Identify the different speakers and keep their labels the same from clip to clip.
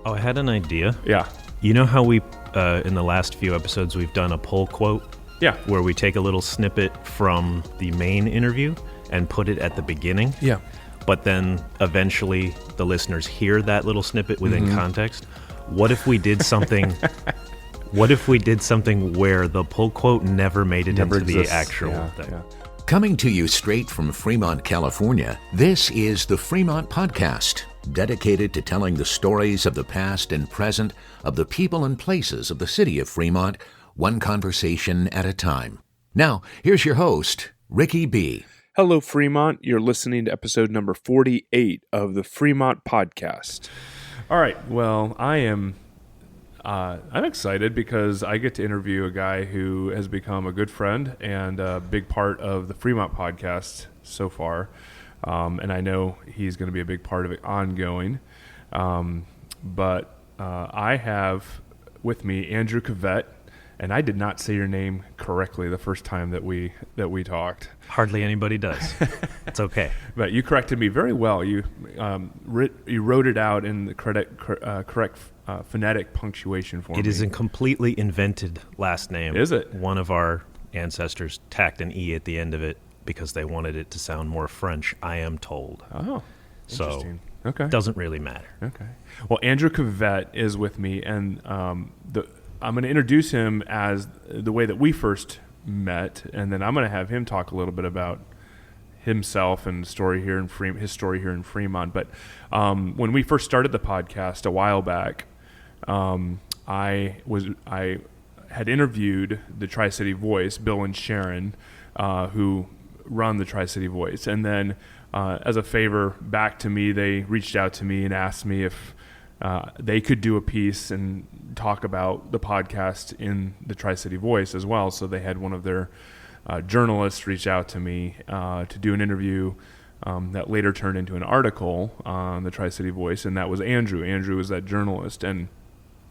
Speaker 1: Oh, I had an idea.
Speaker 2: Yeah.
Speaker 1: You know how we, in the last few episodes, we've done a pull quote?
Speaker 2: Yeah.
Speaker 1: Where we take a little snippet from the main interview and put it at the beginning?
Speaker 2: Yeah.
Speaker 1: But then eventually the listeners hear that little snippet within context. What if we did something... What if we did something where the pull quote never made it into the actual thing? Yeah.
Speaker 3: Coming to you straight from Fremont, California, this is the Fremont Podcast, dedicated to telling the stories of the past and present of the people and places of the city of Fremont, one conversation at a time. Now, here's your host, Ricky B.
Speaker 2: Hello, Fremont. You're listening to episode number 48 of the Fremont Podcast. All right. Well, I'm excited because I get to interview a guy who has become a good friend and a big part of the Fremont Podcast so far. And I know he's going to be a big part of it ongoing. But I have with me Andrew Kvet, and I did not say your name correctly the first time that we talked.
Speaker 1: Hardly anybody does. It's okay.
Speaker 2: But you corrected me very well. You wrote it out in the correct phonetic punctuation for me.
Speaker 1: It is a completely invented last name.
Speaker 2: Is it?
Speaker 1: One of our ancestors tacked an E at the end of it because they wanted it to sound more French, I am told.
Speaker 2: Oh, interesting. Okay.
Speaker 1: It doesn't really matter.
Speaker 2: Okay. Well, Andrew Kvet is with me, and I'm going to introduce him as the way that we first met, and then I'm going to have him talk a little bit about himself and his story here in Fremont. But when we first started the podcast a while back, I had interviewed the Tri-City Voice, Bill and Sharon, who run the Tri-City Voice, and then as a favor back to me, they reached out to me and asked me if they could do a piece and talk about the podcast in the Tri-City Voice as well. So they had one of their journalists reach out to me to do an interview that later turned into an article on the Tri-City Voice, and that was Andrew. Andrew was that journalist. And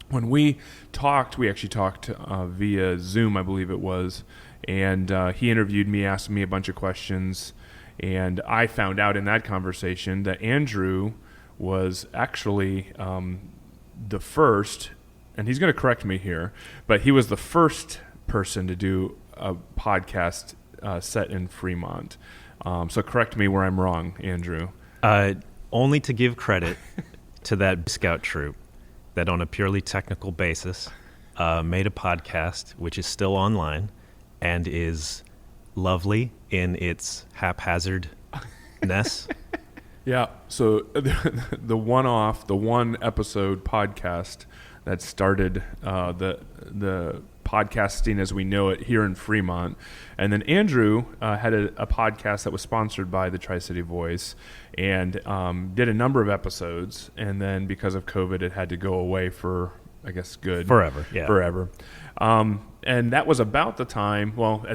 Speaker 2: when we actually talked via Zoom, I believe it was, and he interviewed me, asked me a bunch of questions, and I found out in that conversation that Andrew was actually the first, and he's going to correct me here, but he was the first person to do a podcast set in Fremont. So correct me where I'm wrong, Andrew.
Speaker 1: Only to give credit to that scout troop that on a purely technical basis made a podcast, which is still online and is lovely in its haphazardness.
Speaker 2: Yeah, so the one episode podcast that started the podcasting as we know it here in Fremont. And then Andrew had a podcast that was sponsored by the Tri-City Voice and did a number of episodes. And then because of COVID, it had to go away for, I guess, good.
Speaker 1: Forever, yeah.
Speaker 2: Forever. And that was about the time,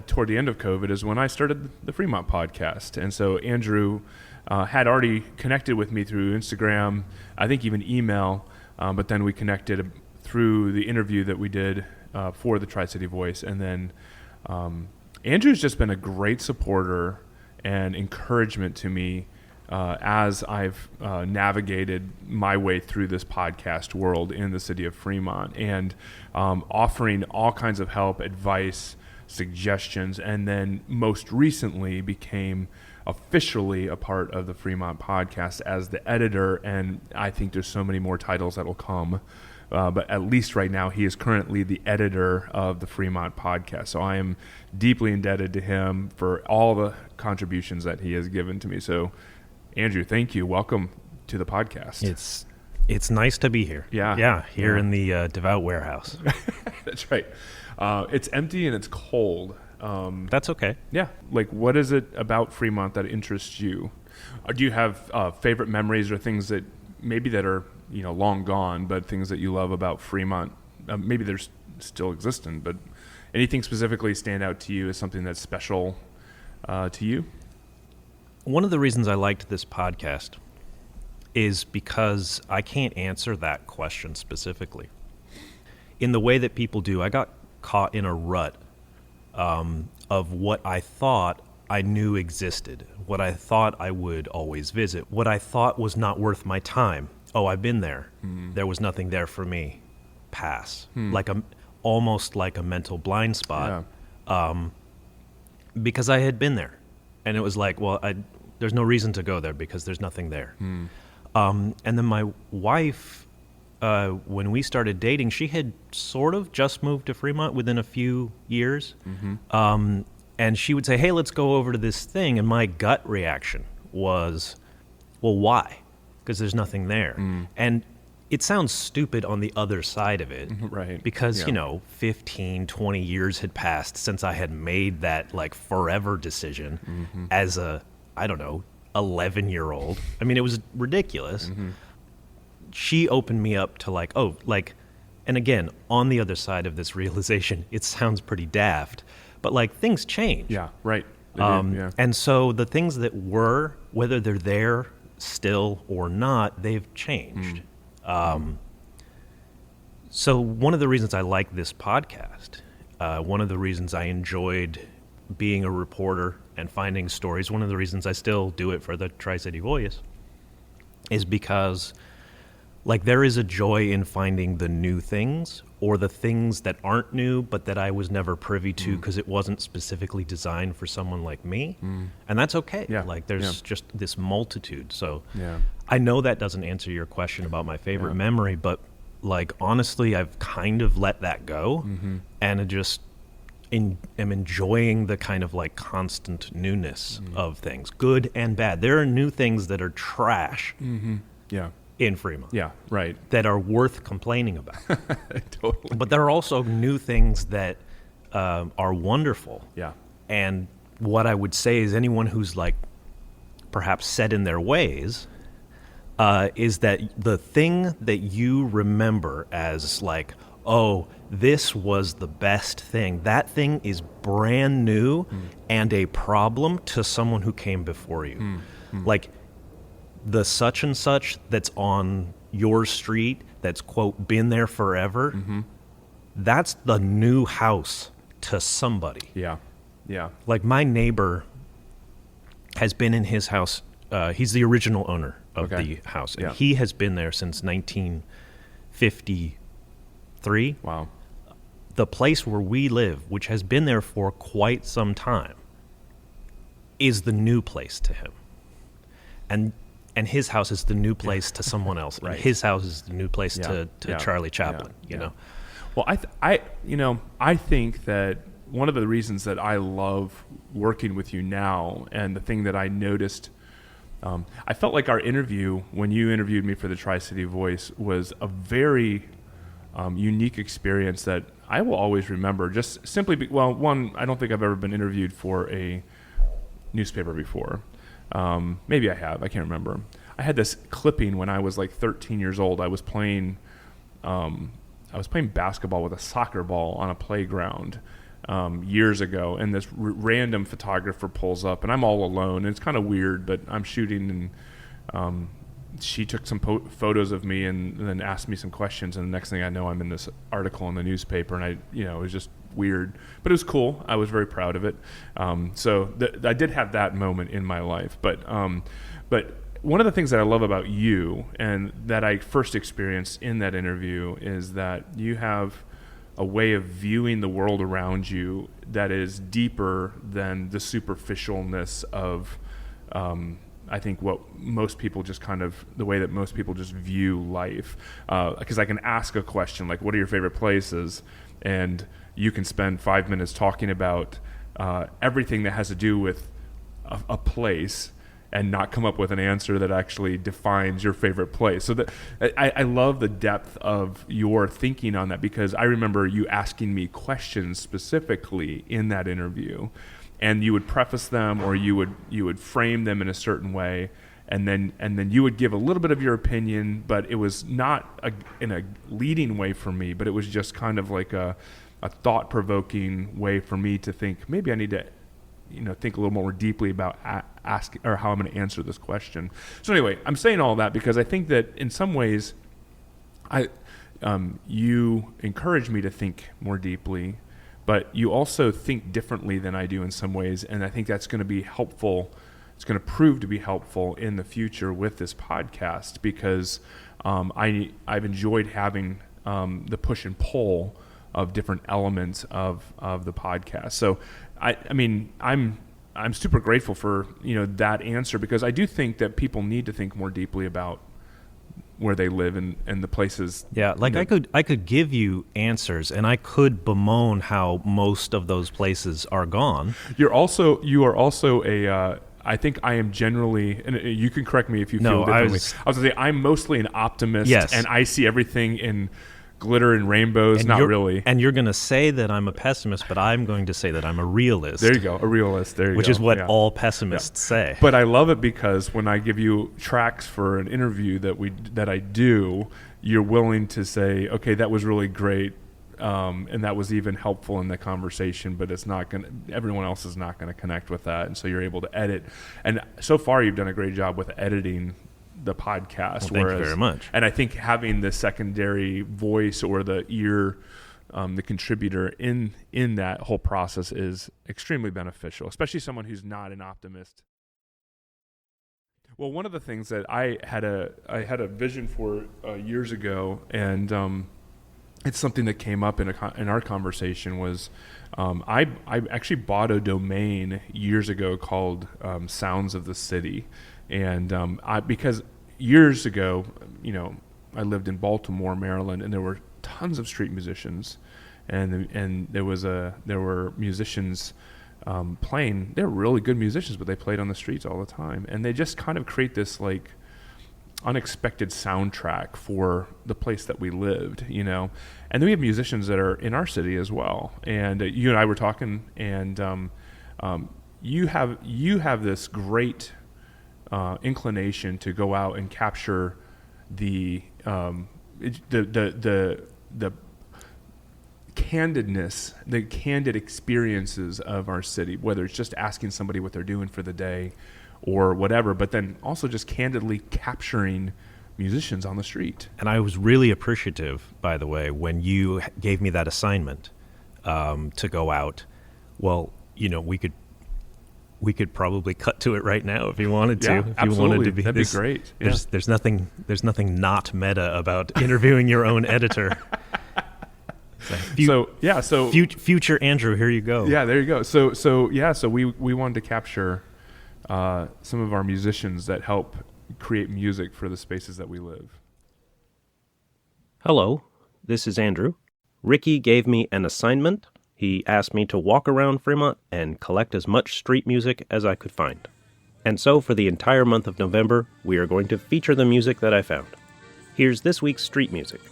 Speaker 2: toward the end of COVID is when I started the Fremont Podcast. And so Andrew had already connected with me through Instagram, I think even email, but then we connected through the interview that we did for the Tri-City Voice. And then Andrew's just been a great supporter and encouragement to me as I've navigated my way through this podcast world in the city of Fremont, and offering all kinds of help, advice, suggestions, and then most recently became officially a part of the Fremont Podcast as the editor, and I think there's so many more titles that will come. But at least right now, he is currently the editor of the Fremont Podcast. So I am deeply indebted to him for all the contributions that he has given to me. So, Andrew, thank you. Welcome to the podcast.
Speaker 1: It's nice to be here.
Speaker 2: Yeah.
Speaker 1: Here in the devout warehouse.
Speaker 2: That's right. It's empty and it's cold.
Speaker 1: That's okay.
Speaker 2: Yeah. Like, what is it about Fremont that interests you? Do you have favorite memories or things that maybe that are long gone, but things that you love about Fremont? Maybe they're still existent, but anything specifically stand out to you as something that's special to you?
Speaker 1: One of the reasons I liked this podcast is because I can't answer that question specifically. In the way that people do, I got caught in a rut of what I thought I knew existed, what I thought I would always visit, what I thought was not worth my time, oh, I've been there. There was nothing there for me. Pass. Almost like a mental blind spot. Because I had been there. And it was like, well, there's no reason to go there because there's nothing there. And then my wife, when we started dating, she had sort of just moved to Fremont within a few years. And she would say, hey, let's go over to this thing. And my gut reaction was, well, why? Because there's nothing there. And it sounds stupid on the other side of it.
Speaker 2: Right.
Speaker 1: Because, 15, 20 years had passed since I had made that like forever decision as a, 11-year-old. I mean, it was ridiculous. She opened me up to and again, on the other side of this realization, it sounds pretty daft, but like things change.
Speaker 2: Yeah, right.
Speaker 1: And so the things that were, whether they're there still or not, they've changed. So one of the reasons I like this podcast, one of the reasons I enjoyed being a reporter and finding stories, one of the reasons I still do it for the Tri-City Voice, is because there is a joy in finding the new things or the things that aren't new but that I was never privy to because it wasn't specifically designed for someone like me. And that's okay. There's just this multitude. So I know that doesn't answer your question about my favorite memory, but honestly, I've kind of let that go and I just am enjoying the kind of constant newness of things, good and bad. There are new things that are trash. In Fremont.
Speaker 2: Yeah, right.
Speaker 1: That are worth complaining about.
Speaker 2: Totally.
Speaker 1: But there are also new things that are wonderful.
Speaker 2: Yeah.
Speaker 1: And what I would say is anyone who's perhaps set in their ways is that the thing that you remember as oh, this was the best thing, that thing is brand new and a problem to someone who came before you. The such and such that's on your street that's, quote, been there forever, that's the new house to somebody.
Speaker 2: Yeah.
Speaker 1: My neighbor has been in his house. He's the original owner of the house. And he has been there since 1953.
Speaker 2: Wow.
Speaker 1: The place where we live, which has been there for quite some time, is the new place to him. And his house is the new place to someone else. Right. And his house is the new place to Charlie Chaplin, you know?
Speaker 2: Well, I think that one of the reasons that I love working with you now, and the thing that I noticed, I felt like our interview, when you interviewed me for the Tri-City Voice, was a very unique experience that I will always remember. Just simply, one, I don't think I've ever been interviewed for a newspaper before. Maybe I have. I can't remember. I had this clipping when I was 13 years old. I was playing basketball with a soccer ball on a playground years ago, and this random photographer pulls up, and I'm all alone. And it's kind of weird, but I'm shooting, and she took some photos of me, and then asked me some questions. And the next thing I know, I'm in this article in the newspaper, and it was just weird, but it was cool. I was very proud of it. So I did have that moment in my life. But one of the things that I love about you, and that I first experienced in that interview, is that you have a way of viewing the world around you that is deeper than the superficialness of, I think, what most people just the way that most people just view life. Because I can ask a question like, what are your favorite places? And you can spend 5 minutes talking about everything that has to do with a place and not come up with an answer that actually defines your favorite place. So I love the depth of your thinking on that, because I remember you asking me questions specifically in that interview, and you would preface them, or you would frame them in a certain way, and then you would give a little bit of your opinion, but it was not in a leading way for me, but it was just kind of like a thought-provoking way for me to think, maybe I need to think a little more deeply about asking, or how I'm going to answer this question. So anyway, I'm saying all that because I think that in some ways you encourage me to think more deeply, but you also think differently than I do in some ways, and I think that's going to be helpful it's going to prove to be helpful in the future with this podcast, because I've enjoyed having the push and pull of different elements of the podcast. So I mean, I'm super grateful for, that answer, because I do think that people need to think more deeply about where they live and the places.
Speaker 1: Yeah, like I could give you answers, and I could bemoan how most of those places are gone.
Speaker 2: You are also a I think I am generally, and you can correct me if you feel differently. I was going to say I'm mostly an optimist,
Speaker 1: yes,
Speaker 2: and I see everything in glitter and rainbows.
Speaker 1: And
Speaker 2: not really.
Speaker 1: And you're going to say that I'm a pessimist, but I'm going to say that I'm a realist.
Speaker 2: There you go, a realist. There you go.
Speaker 1: Which is what all pessimists say.
Speaker 2: But I love it because when I give you tracks for an interview that I do, you're willing to say, okay, that was really great. And that was even helpful in the conversation, but everyone else is not going to connect with that. And so you're able to edit. And so far you've done a great job with editing the podcast.
Speaker 1: Well, thank you very much.
Speaker 2: And I think having the secondary voice or the ear, the contributor in that whole process is extremely beneficial, especially someone who's not an optimist. Well, one of the things that I had a vision for years ago, and it's something that came up in our conversation, was I actually bought a domain years ago called Sounds of the City. And because years ago, I lived in Baltimore, Maryland, and there were tons of street musicians, and there were musicians playing. They were really good musicians, but they played on the streets all the time, and they just kind of create this like unexpected soundtrack for the place that we lived, And then we have musicians that are in our city as well. And you and I were talking, and you have this great inclination to go out and capture the candidness, the candid experiences of our city, whether it's just asking somebody what they're doing for the day or whatever, but then also just candidly capturing musicians on the street.
Speaker 1: And I was really appreciative, by the way, when you gave me that assignment to go out. Well, we could probably cut to it right now if you wanted to.
Speaker 2: Yeah,
Speaker 1: if
Speaker 2: absolutely.
Speaker 1: You wanted to be,
Speaker 2: that'd be great. Yeah.
Speaker 1: There's nothing not meta about interviewing your own editor. Future Andrew, here you go.
Speaker 2: Yeah, there you go. So we wanted to capture some of our musicians that help create music for the spaces that we live.
Speaker 1: Hello, this is Andrew. Ricky gave me an assignment. He asked me to walk around Fremont and collect as much street music as I could find. And so for the entire month of November, we are going to feature the music that I found. Here's this week's street music.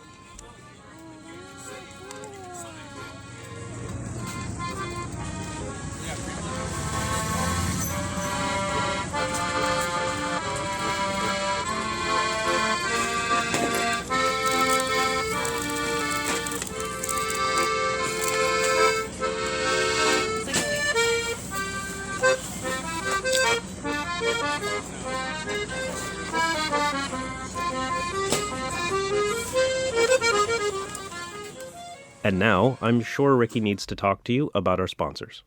Speaker 1: And now, I'm sure Ricky needs to talk to you about our sponsors.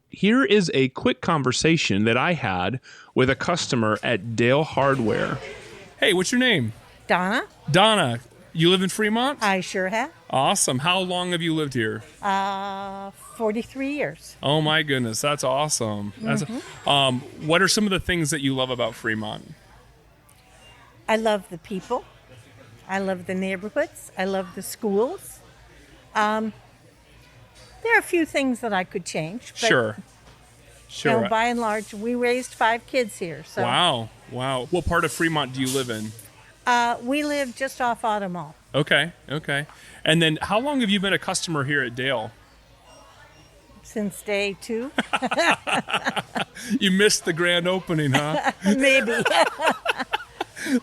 Speaker 4: Here is a quick conversation that I had with a customer at Dale Hardware. Hey, what's your name?
Speaker 5: Donna.
Speaker 4: Donna, you live in Fremont?
Speaker 5: I sure have.
Speaker 4: Awesome. How long have you lived here?
Speaker 5: 43 years.
Speaker 4: Oh my goodness, that's awesome. What are some of the things that you love about Fremont?
Speaker 5: I love the people. I love the neighborhoods. I love the schools. There are a few things that I could change. But,
Speaker 4: Sure.
Speaker 5: by and large, we raised 5 kids here. So.
Speaker 4: Wow. What part of Fremont do you live in?
Speaker 5: We live just off Auto Mall.
Speaker 4: Okay. And then how long have you been a customer here at Dale?
Speaker 5: Since day 2.
Speaker 4: You missed the grand opening, huh?
Speaker 5: Maybe.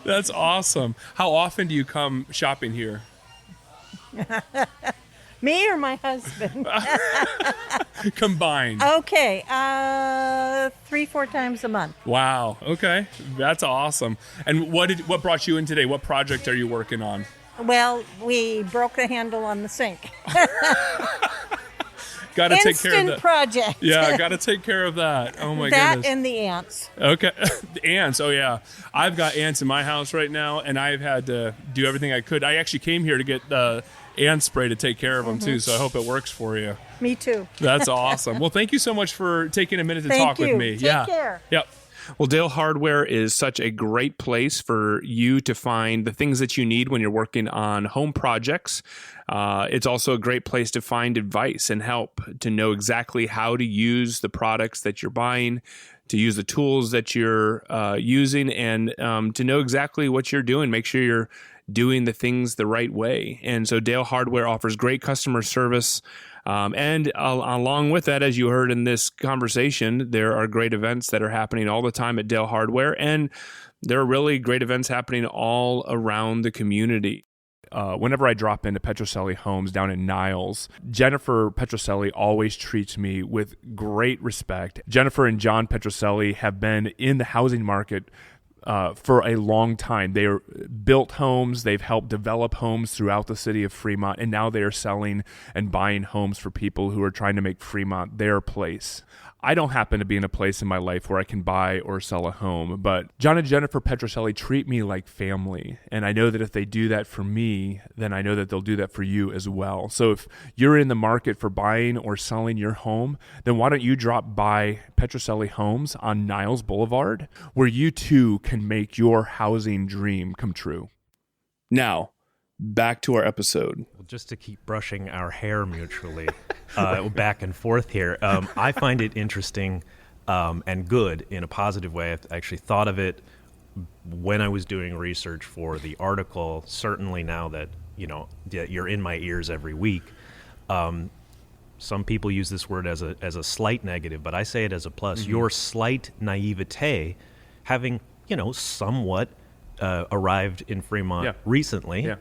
Speaker 4: That's awesome. How often do you come shopping here?
Speaker 5: Me or my husband?
Speaker 4: Combined.
Speaker 5: Okay. 3-4 times a month.
Speaker 4: Wow. Okay. That's awesome. And what brought you in today? What project are you working on?
Speaker 5: Well, we broke the handle on the sink.
Speaker 4: Got to take care of
Speaker 5: Instant
Speaker 4: that.
Speaker 5: project.
Speaker 4: Yeah, got to take care of that. Oh my
Speaker 5: that
Speaker 4: goodness.
Speaker 5: and the ants.
Speaker 4: Okay. The ants. Oh yeah. I've got ants in my house right now, and I've had to do everything I could. I actually came here to get ant spray to take care of them too, so I hope it works for you.
Speaker 5: Me too.
Speaker 4: That's awesome. Well, thank you so much for taking a minute to
Speaker 5: Thank
Speaker 4: talk with
Speaker 5: you.
Speaker 4: me.
Speaker 5: Take care.
Speaker 4: Yep. Well, Dale Hardware is such a great place for you to find the things that you need when you're working on home projects. It's also a great place to find advice and help, to know exactly how to use the products that you're buying, to use the tools that you're using, and to know exactly what you're doing. Make sure you're doing the things the right way. And so Dale Hardware offers great customer service. And along with that, as you heard in this conversation, there are great events that are happening all the time at Dale Hardware. And there are really great events happening all around the community. Whenever I drop into Petrocelli Homes down in Niles, Jennifer Petrocelli always treats me with great respect. Jennifer and John Petrocelli have been in the housing market for a long time. They are built homes. They've helped develop homes throughout the city of Fremont, and now they are selling and buying homes for people who are trying to make Fremont their place. I don't happen to be in a place in my life where I can buy or sell a home, but John and Jennifer Petrocelli treat me like family, and I know that if they do that for me, then I know that they'll do that for you as well. So if you're in the market for buying or selling your home, then why don't you drop by Petrocelli Homes on Niles Boulevard, where you too can make your housing dream come true. Now, back to our episode.
Speaker 1: Well, just to keep brushing our hair mutually back and forth here, I find it interesting and good in a positive way. I actually thought of it when I was doing research for the article. Certainly now that you're in my ears every week. Some people use this word as a slight negative, but I say it as a plus. Mm-hmm. Your slight naivete, having somewhat arrived in Fremont recently.
Speaker 2: Yeah.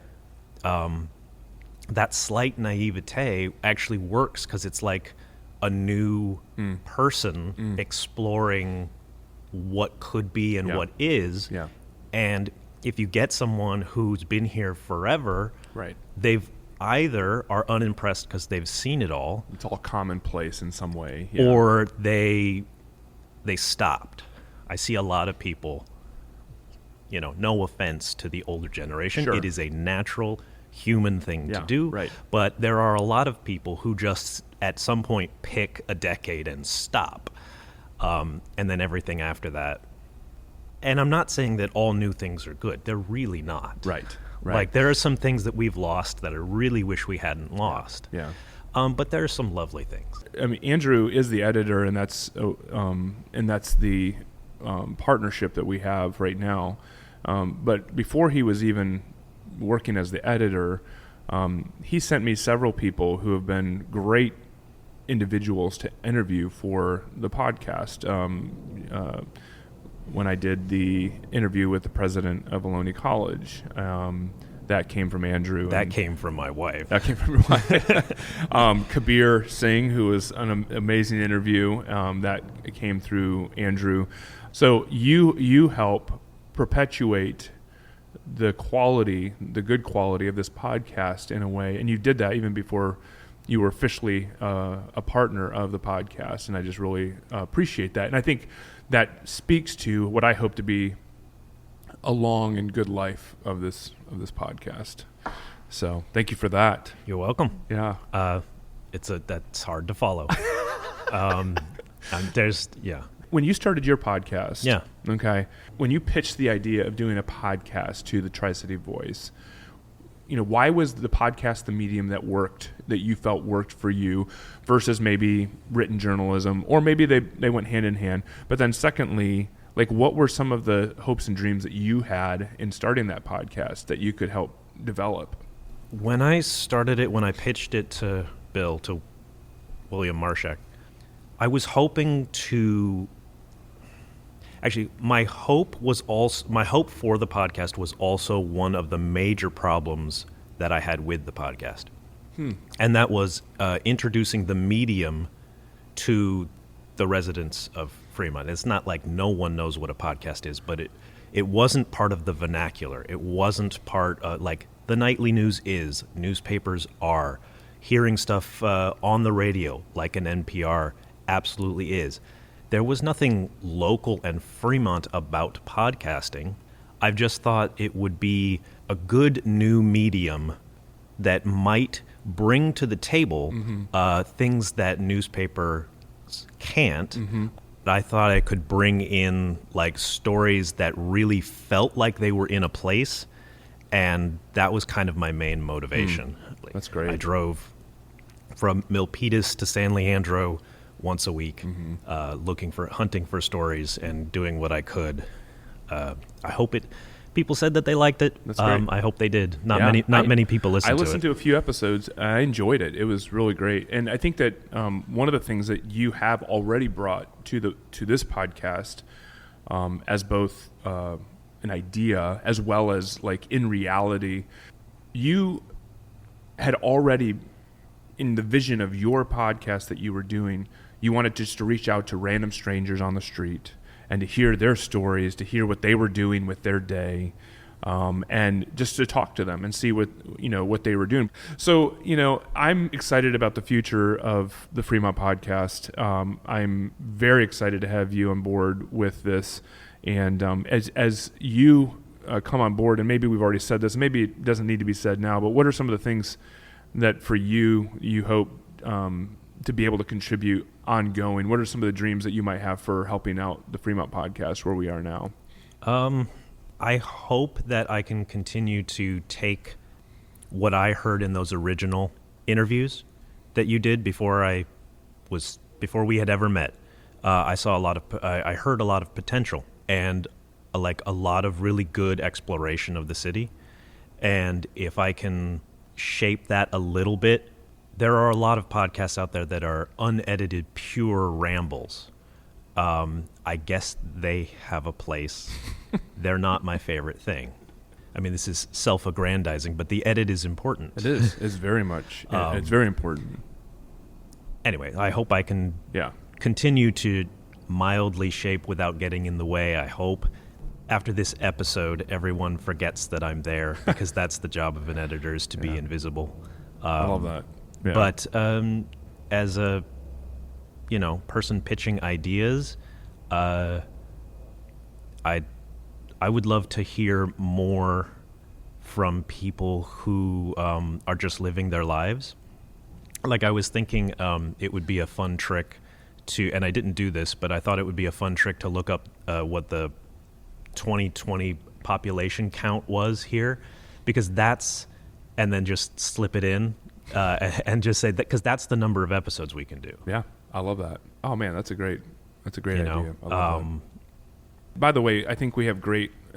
Speaker 1: That slight naivete actually works because it's like a new person exploring what could be and what is.
Speaker 2: Yeah.
Speaker 1: And if you get someone who's been here forever,
Speaker 2: Right.
Speaker 1: they've either are unimpressed because they've seen it all,
Speaker 2: It's all commonplace in some way.
Speaker 1: or they stopped. I see a lot of people, no offense to the older generation.
Speaker 2: Sure.
Speaker 1: It is a natural human thing to do.
Speaker 2: Right.
Speaker 1: But there are a lot of people who just at some point pick a decade and stop. And then everything after that. And I'm not saying that all new things are good. They're really not.
Speaker 2: Right.
Speaker 1: Like there are some things that we've lost that I really wish we hadn't lost.
Speaker 2: Yeah.
Speaker 1: But there are some lovely things.
Speaker 2: I mean, Andrew is the editor, and that's the partnership that we have right now. But before he was even working as the editor, he sent me several people who have been great individuals to interview for the podcast. When I did the interview with the president of Ohlone College, that came from Andrew.
Speaker 1: That came from my wife.
Speaker 2: That came from your wife. Kabir Singh, who was an amazing interview, that came through Andrew. So you help perpetuate the good quality of this podcast in a way, and you did that even before you were officially a partner of the podcast, and I just really appreciate that. And I think that speaks to what I hope to be a long and good life of this podcast. So thank you for that.
Speaker 1: You're welcome.
Speaker 2: Yeah.
Speaker 1: That's hard to follow.
Speaker 2: When you started your podcast,
Speaker 1: Yeah.
Speaker 2: Okay, when you pitched the idea of doing a podcast to the Tri-City Voice, why was the podcast the medium that you felt worked for you versus maybe written journalism, or maybe they went hand in hand? But then secondly, what were some of the hopes and dreams that you had in starting that podcast that you could help develop?
Speaker 1: When I started it, when I pitched it to William Marshak, I was hoping to... Actually, my hope for the podcast was also one of the major problems that I had with the podcast. And that was introducing the medium to the residents of Fremont. It's not like no one knows what a podcast is, but it wasn't part of the vernacular. It wasn't part like the nightly news is, newspapers are, hearing stuff on the radio like an NPR absolutely is. There was nothing local and Fremont about podcasting. I've just thought it would be a good new medium that might bring to the table things that newspapers can't. I thought I could bring in like stories that really felt like they were in a place, and that was kind of my main motivation.
Speaker 2: That's great.
Speaker 1: I drove from Milpitas to San Leandro once a week, hunting for stories and doing what I could. I hope people said that they liked it.
Speaker 2: That's great.
Speaker 1: I hope they did. Not many people listened to it.
Speaker 2: I listened to a few episodes. I enjoyed it. It was really great. And I think that one of the things that you have already brought to this podcast, as both an idea as well as like in reality, you had already, in the vision of your podcast that you were doing, you wanted just to reach out to random strangers on the street and to hear their stories, to hear what they were doing with their day, and just to talk to them and see what they were doing. So, I'm excited about the future of the Fremont Podcast. I'm very excited to have you on board with this. And as you come on board, and maybe we've already said this, maybe it doesn't need to be said now, but what are some of the things that for you hope to be able to contribute ongoing? What are some of the dreams that you might have for helping out the Fremont Podcast where we are now?
Speaker 1: I hope that I can continue to take what I heard in those original interviews that you did before we had ever met. I heard a lot of potential and a lot of really good exploration of the city. And if I can shape that a little bit, there are a lot of podcasts out there that are unedited, pure rambles. I guess they have a place. They're not my favorite thing. I mean, this is self-aggrandizing, but the edit is important.
Speaker 2: It is. It's very much. It's very important.
Speaker 1: Anyway, I hope I can continue to mildly shape without getting in the way. I hope after this episode, everyone forgets that I'm there, because that's the job of an editor, is to be invisible.
Speaker 2: I love that. Yeah.
Speaker 1: But as a person pitching ideas, I would love to hear more from people who are just living their lives. Like, I was thinking it would be a fun trick to, and I didn't do this, but I thought it would be a fun trick to look up what the 2020 population count was here, because and then just slip it in and just say that, because that's the number of episodes we can do.
Speaker 2: Yeah, I love that. Oh man, that's a great idea. I love that. By the way, I think we have a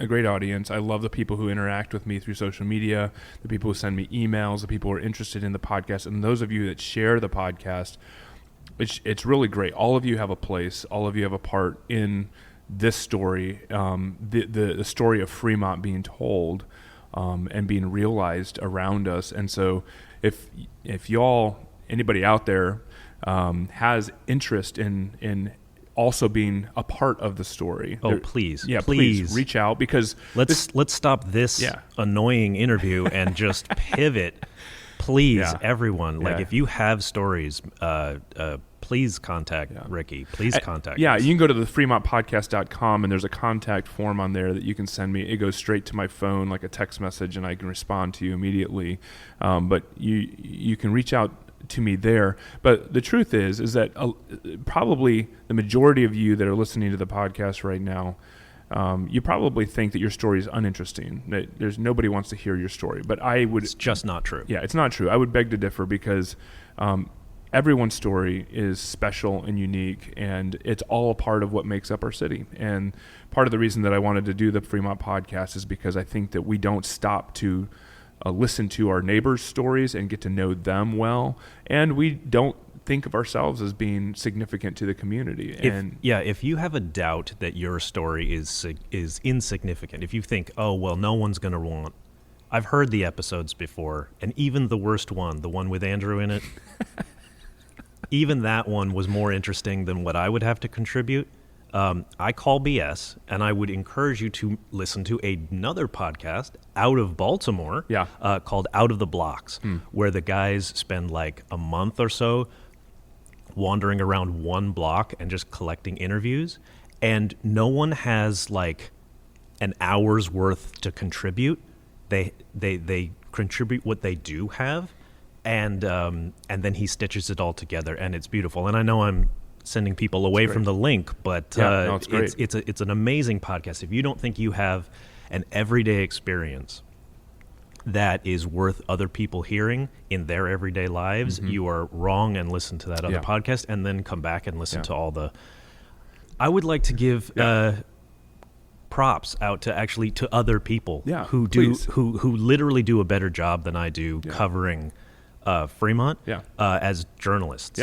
Speaker 2: great audience. I love the people who interact with me through social media, the people who send me emails, the people who are interested in the podcast, and those of you that share the podcast. It's really great. All of you have a place. All of you have a part in this story, the story of Fremont being told and being realized around us. And so if anybody out there has interest in also being a part of the story.
Speaker 1: Please
Speaker 2: reach out, because
Speaker 1: let's stop this annoying interview and just pivot. Please, everyone. If you have stories, please contact Ricky. Please contact us.
Speaker 2: You can go to the FremontPodcast.com, and there's a contact form on there that you can send me. It goes straight to my phone like a text message, and I can respond to you immediately. But you can reach out to me there. But the truth is that probably the majority of you that are listening to the podcast right now, you probably think that your story is uninteresting, that there's nobody wants to hear your story. But it's
Speaker 1: just not true.
Speaker 2: Yeah, it's not true. I would beg to differ, because everyone's story is special and unique, and it's all a part of what makes up our city. And part of the reason that I wanted to do the Fremont Podcast is because I think that we don't stop to listen to our neighbors' stories and get to know them well, and we don't think of ourselves as being significant to the community.
Speaker 1: If you have a doubt that your story is insignificant, if you think, oh well, no one's going to want, I've heard the episodes before, and even the worst one, the one with Andrew in it, even that one was more interesting than what I would have to contribute. I call BS, and I would encourage you to listen to another podcast out of Baltimore called Out of the Blocks, where the guys spend like a month or so wandering around one block and just collecting interviews, and no one has like an hour's worth to contribute. They contribute what they do have, and then he stitches it all together, and it's beautiful. And I know I'm sending people away from the link, but
Speaker 2: it's great.
Speaker 1: It's an amazing podcast. If you don't think you have an everyday experience that is worth other people hearing in their everyday lives, you are wrong, and listen to that other podcast, and then come back and listen to all the... I would like to give props out to other people who literally do a better job than I do covering Fremont as journalists.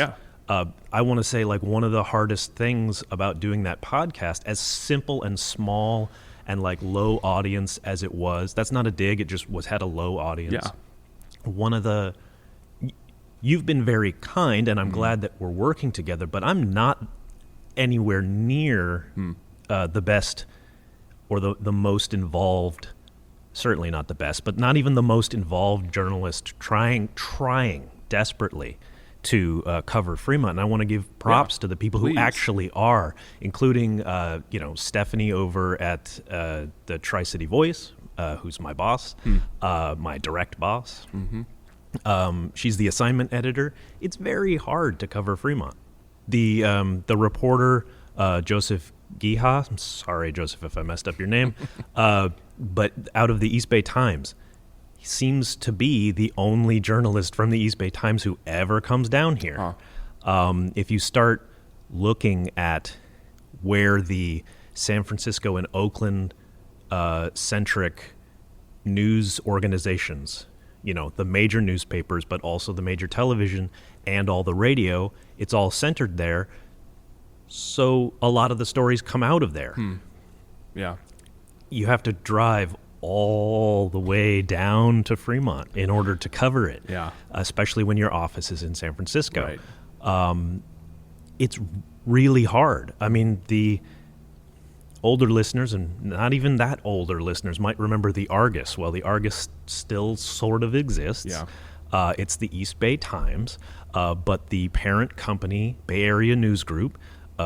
Speaker 1: I want to say, like, one of the hardest things about doing that podcast, as simple and small and like low audience as it was, that's not a dig, it just had a low audience. You've been very kind, and I'm glad that we're working together, but I'm not anywhere near the best or the most involved, certainly not the best, but not even the most involved journalist trying desperately to cover Fremont. And I want to give props to the people who actually are, including Stephanie over at the Tri-City Voice, who's my boss, my direct boss. She's the assignment editor. It's very hard to cover Fremont. The reporter, Joseph Giha, I'm sorry, Joseph, if I messed up your name, but out of the East Bay Times, he seems to be the only journalist from the East Bay Times who ever comes down here. If you start looking at where the San Francisco and Oakland centric news organizations, the major newspapers, but also the major television and all the radio, it's all centered there. So a lot of the stories come out of there. You have to drive all the way down to Fremont in order to cover it, especially when your office is in San Francisco. It's really hard. I mean, the older listeners, and not even that older listeners, might remember the Argus. Well, the Argus still sort of exists. It's the East Bay Times, but the parent company, Bay Area News Group,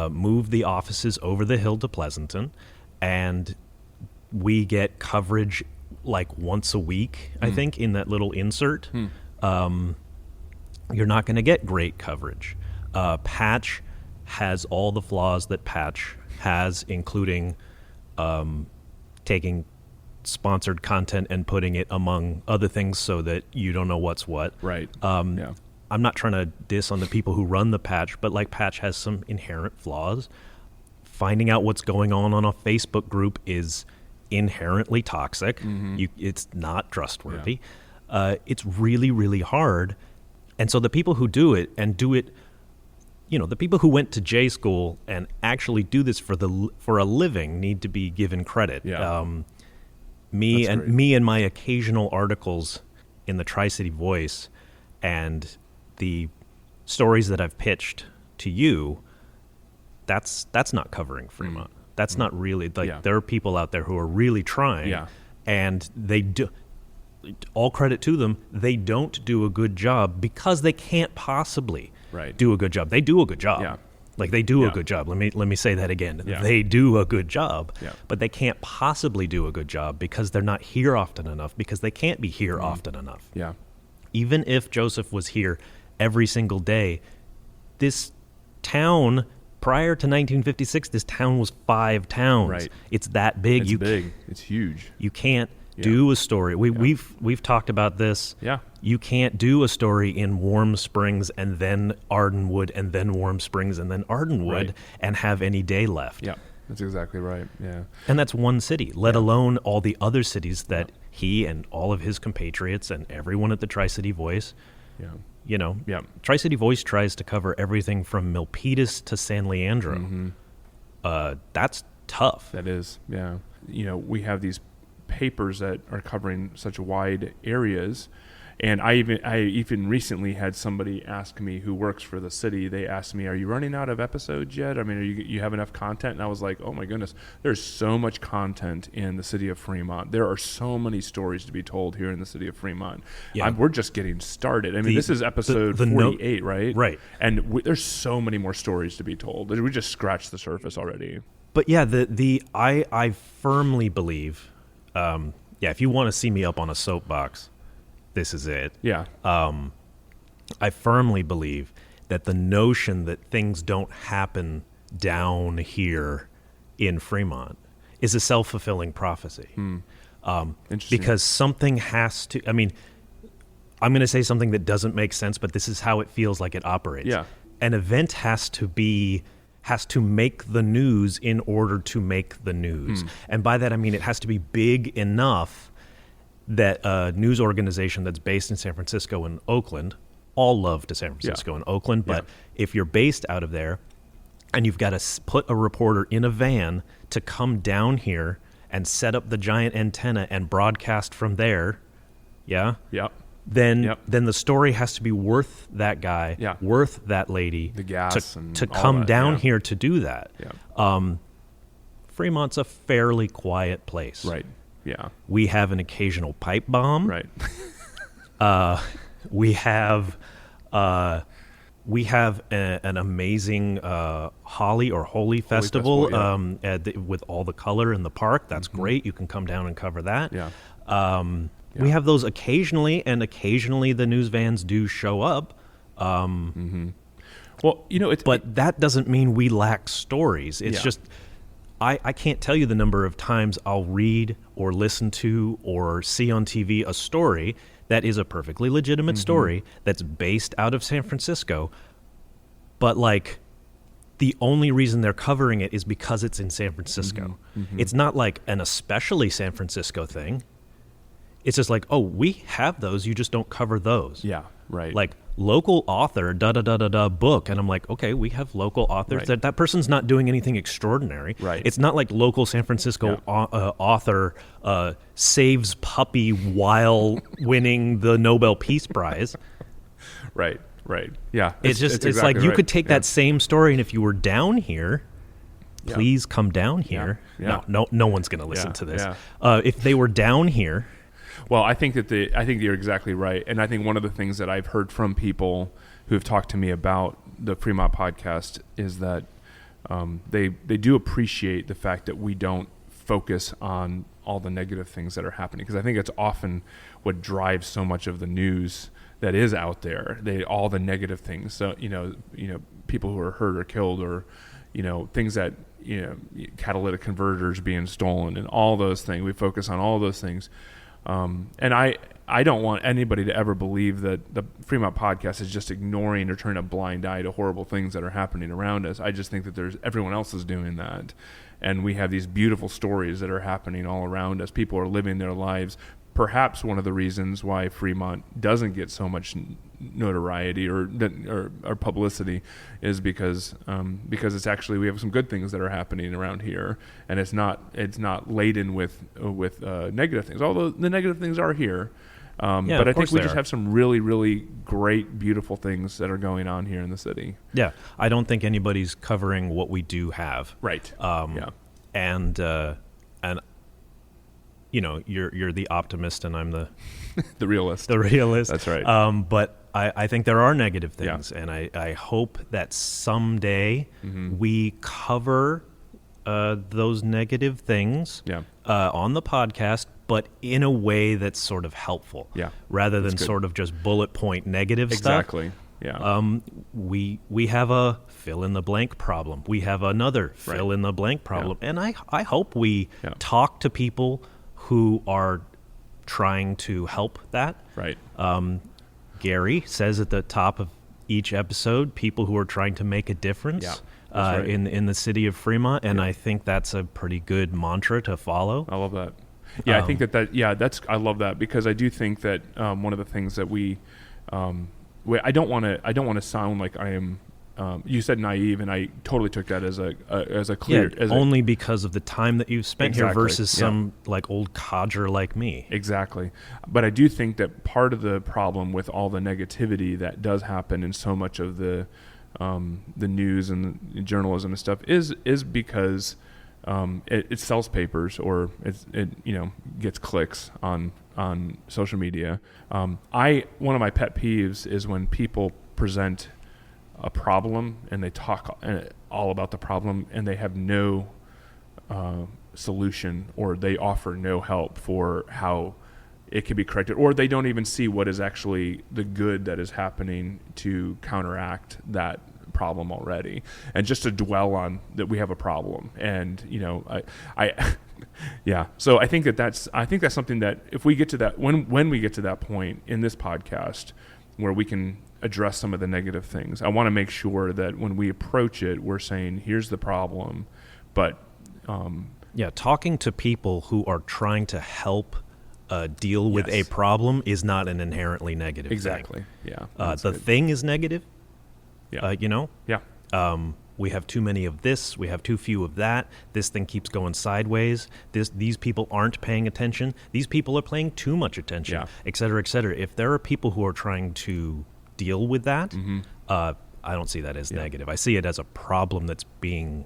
Speaker 1: moved the offices over the hill to Pleasanton, and we get coverage like once a week, I think, in that little insert. You're not going to get great coverage. Patch has all the flaws that Patch has, including taking sponsored content and putting it among other things so that you don't know what's what. I'm not trying to diss on the people who run the Patch, but like Patch has some inherent flaws. Finding out what's going on a Facebook group is inherently toxic. It's not trustworthy. It's really, really hard. And so the people who do it, the people who went to J school and actually do this for a living need to be given credit. Me and my occasional articles in the Tri-City Voice and the stories that I've pitched to you, that's not covering Fremont. That's not really, there are people out there who are really trying, and they do, all credit to them, they don't do a good job because they can't possibly do a good job. They do a good job. They do a good job. Let me say that again. They do a good job, but they can't possibly do a good job because they're not here often enough, because they can't be here often enough. Even if Joseph was here every single day, this town, prior to 1956, this town was 5 towns. It's that big.
Speaker 2: It's big. It's huge.
Speaker 1: You can't do a story. We've talked about this. You can't do a story in Warm Springs and then Ardenwood and then Warm Springs and then Ardenwood and have any day left.
Speaker 2: That's exactly right.
Speaker 1: And that's one city, let alone all the other cities that he and all of his compatriots and everyone at the Tri-City Voice, Tri-City Voice tries to cover everything from Milpitas to San Leandro. That's tough.
Speaker 2: That is, we have these papers that are covering such wide areas, And I even recently had somebody ask me who works for the city. They asked me, "Are you running out of episodes yet? I mean, you have enough content?" And I was like, "Oh my goodness, there's so much content in the city of Fremont. There are so many stories to be told here in the city of Fremont.
Speaker 1: Yeah.
Speaker 2: We're just getting started. I mean, this is episode 48, right?
Speaker 1: Right.
Speaker 2: And there's so many more stories to be told. We just scratched the surface already.
Speaker 1: But yeah, I firmly believe, if you want to see me up on a soapbox, this is it.
Speaker 2: Yeah.
Speaker 1: I firmly believe that the notion that things don't happen down here in Fremont is a self-fulfilling prophecy.
Speaker 2: Interesting.
Speaker 1: Because something has to, I'm going to say something that doesn't make sense, but this is how it feels like it operates.
Speaker 2: Yeah.
Speaker 1: An event has to make the news in order to make the news. And by that, I mean it has to be big enough that a news organization that's based in San Francisco and Oakland, all love to San Francisco and Oakland, but if you're based out of there and you've got to put a reporter in a van to come down here and set up the giant antenna and broadcast from there, then the story has to be worth that guy, worth that lady,
Speaker 2: the gas
Speaker 1: to come down here to do that. Fremont's a fairly quiet place.
Speaker 2: Right. Yeah.
Speaker 1: We have an occasional pipe bomb.
Speaker 2: Right.
Speaker 1: We have an amazing Holly or Holy Festival, with all the color in the park. That's great. You can come down and cover that.
Speaker 2: Yeah.
Speaker 1: We have those occasionally, and occasionally the news vans do show up.
Speaker 2: Well,
Speaker 1: but that doesn't mean we lack stories. It's just I can't tell you the number of times I'll read or listen to or see on TV a story that is a perfectly legitimate story that's based out of San Francisco, but like the only reason they're covering it is because it's in San Francisco. It's not like an especially San Francisco thing. It's just like, oh, we have those, you just don't cover those.
Speaker 2: Yeah, right.
Speaker 1: Like local author, book. And I'm like, okay, we have local authors.
Speaker 2: Right.
Speaker 1: That person's not doing anything extraordinary.
Speaker 2: Right.
Speaker 1: It's not like local San Francisco author saves puppy while winning the Nobel Peace Prize.
Speaker 2: Right. Yeah.
Speaker 1: It's
Speaker 2: exactly
Speaker 1: like you
Speaker 2: right.
Speaker 1: could take that same story, and if you were down here, please come down here.
Speaker 2: Yeah.
Speaker 1: No one's going to listen to this.
Speaker 2: Yeah.
Speaker 1: If they were down here.
Speaker 2: Well, I think you're exactly right, and I think one of the things that I've heard from people who have talked to me about the Fremont podcast is that they do appreciate the fact that we don't focus on all the negative things that are happening, because I think it's often what drives so much of the news that is out there. All the negative things. So people who are hurt or killed, or things that catalytic converters being stolen, and all those things. We focus on all those things. And I don't want anybody to ever believe that the Fremont podcast is just ignoring or turning a blind eye to horrible things that are happening around us. I just think that everyone else is doing that. And we have these beautiful stories that are happening all around us. People are living their lives. Perhaps one of the reasons why Fremont doesn't get so much notoriety or publicity is because it's actually, we have some good things that are happening around here, and it's not laden with negative things. Although the negative things are here, but I think we just have some really, really great, beautiful things that are going on here in the city.
Speaker 1: Yeah, I don't think anybody's covering what we do have.
Speaker 2: Right.
Speaker 1: And you're the optimist, and I'm the
Speaker 2: the realist.
Speaker 1: The realist.
Speaker 2: That's right.
Speaker 1: But I think there are negative things, and I hope that someday we cover those negative things on the podcast, but in a way that's sort of helpful, rather than sort of just bullet point negative stuff.
Speaker 2: Exactly. Yeah.
Speaker 1: We have a fill in the blank problem. We have another fill in the blank problem, and I hope we talk to people who are trying to help that.
Speaker 2: Right.
Speaker 1: Gary says at the top of each episode, people who are trying to make a difference in the city of Fremont, and I think that's a pretty good mantra to follow.
Speaker 2: I love that. Yeah, I think I love that, because I do think that one of the things that I don't want to sound like I am you said naive, and I totally took that as a clear.
Speaker 1: Only because of the time that you've spent here versus
Speaker 2: yeah.
Speaker 1: some like old codger like me.
Speaker 2: Exactly. But I do think that part of the problem with all the negativity that does happen in so much of the news and the journalism and stuff is because it sells papers, or it gets clicks on social media. One of my pet peeves is when people present a problem and they talk all about the problem and they have no solution, or they offer no help for how it can be corrected, or they don't even see what is actually the good that is happening to counteract that problem already, and just to dwell on that we have a problem. And I yeah, so I think that's something that if we get to that, when we get to that point in this podcast where we can address some of the negative things, I want to make sure that when we approach it, we're saying, here's the problem. But
Speaker 1: talking to people who are trying to help deal with a problem is not an inherently negative
Speaker 2: exactly
Speaker 1: thing.
Speaker 2: Yeah,
Speaker 1: the thing is negative.
Speaker 2: Yeah.
Speaker 1: We have too many of this. We have too few of that. This thing keeps going sideways. These people aren't paying attention. These people are paying too much attention, et cetera, et cetera. If there are people who are trying to deal with that, I don't see that as negative. I see it as a problem that's being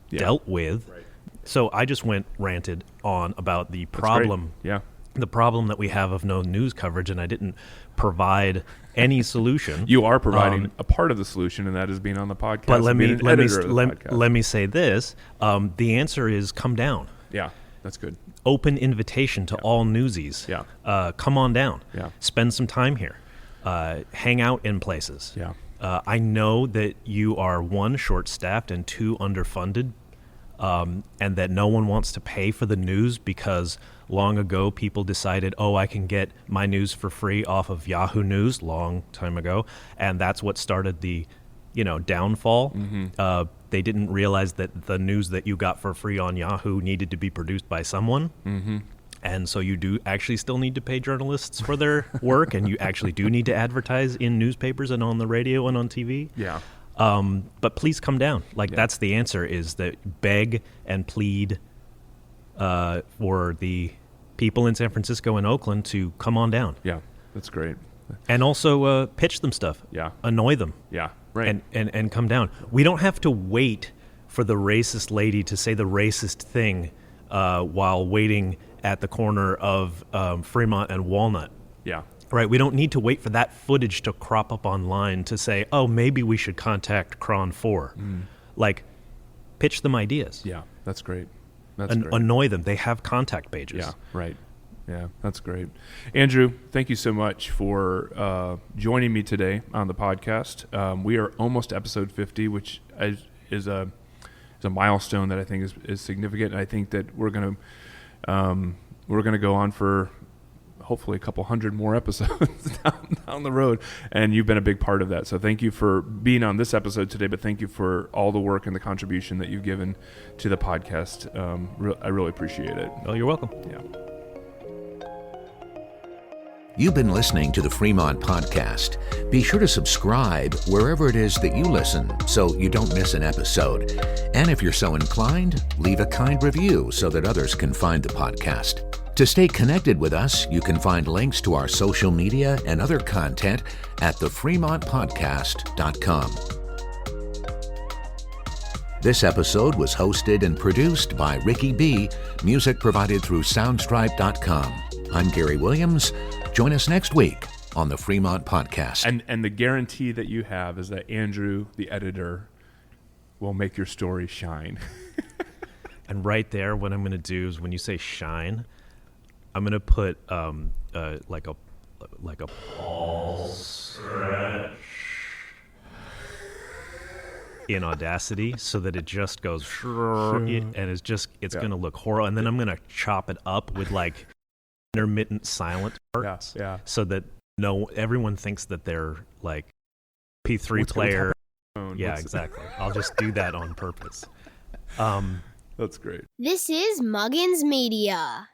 Speaker 1: dealt with. Right. So I just ranted on about the problem.
Speaker 2: Yeah.
Speaker 1: The problem that we have of no news coverage, and I didn't provide any solution.
Speaker 2: You are providing a part of the solution, and that is being on the podcast.
Speaker 1: But let me say this: the answer is come down.
Speaker 2: Yeah, that's good.
Speaker 1: Open invitation to all newsies.
Speaker 2: Yeah,
Speaker 1: come on down.
Speaker 2: Yeah,
Speaker 1: spend some time here. Hang out in places.
Speaker 2: Yeah,
Speaker 1: I know that you are 1, short-staffed, and 2, underfunded. And that no one wants to pay for the news because long ago people decided, I can get my news for free off of Yahoo News long time ago, and that's what started the, downfall. Mm-hmm. They didn't realize that the news that you got for free on Yahoo needed to be produced by someone. Mm-hmm. And so you do actually still need to pay journalists for their work, and you actually do need to advertise in newspapers and on the radio and on TV.
Speaker 2: Yeah.
Speaker 1: But please come down. That's the answer, is that beg and plead for the people in San Francisco and Oakland to come on down.
Speaker 2: Yeah, that's great.
Speaker 1: And also pitch them stuff.
Speaker 2: Yeah.
Speaker 1: Annoy them.
Speaker 2: Yeah, right.
Speaker 1: And come down. We don't have to wait for the racist lady to say the racist thing while waiting at the corner of Fremont and Walnut.
Speaker 2: Yeah.
Speaker 1: Right, we don't need to wait for that footage to crop up online to say, maybe we should contact Cron 4. Pitch them ideas.
Speaker 2: Yeah, that's great.
Speaker 1: Annoy them. They have contact pages.
Speaker 2: Yeah, right. Yeah, that's great. Andrew, thank you so much for joining me today on the podcast. We are almost episode 50, which is a milestone that I think is significant. And I think that we're going to go on for hopefully a couple hundred more episodes down the road, and you've been a big part of that. So thank you for being on this episode today, but thank you for all the work and the contribution that you've given to the podcast. I really appreciate it.
Speaker 1: Oh, you're welcome.
Speaker 2: Yeah.
Speaker 3: You've been listening to the Fremont Podcast. Be sure to subscribe wherever it is that you listen so you don't miss an episode. And if you're so inclined, leave a kind review so that others can find the podcast. To stay connected with us, you can find links to our social media and other content at thefremontpodcast.com. This episode was hosted and produced by Ricky B., music provided through soundstripe.com. I'm Gary Williams. Join us next week on the Fremont Podcast.
Speaker 2: And the guarantee that you have is that Andrew, the editor, will make your story shine.
Speaker 1: And right there, what I'm going to do is when you say shine, I'm going to put like a pulse stretch in Audacity so that it just goes and it's going to look horrible. And then I'm going to chop it up with like intermittent silent parts so that everyone thinks that they're like P3 player. Exactly. I'll just do that on purpose.
Speaker 2: That's great.
Speaker 6: This is Muggins Media.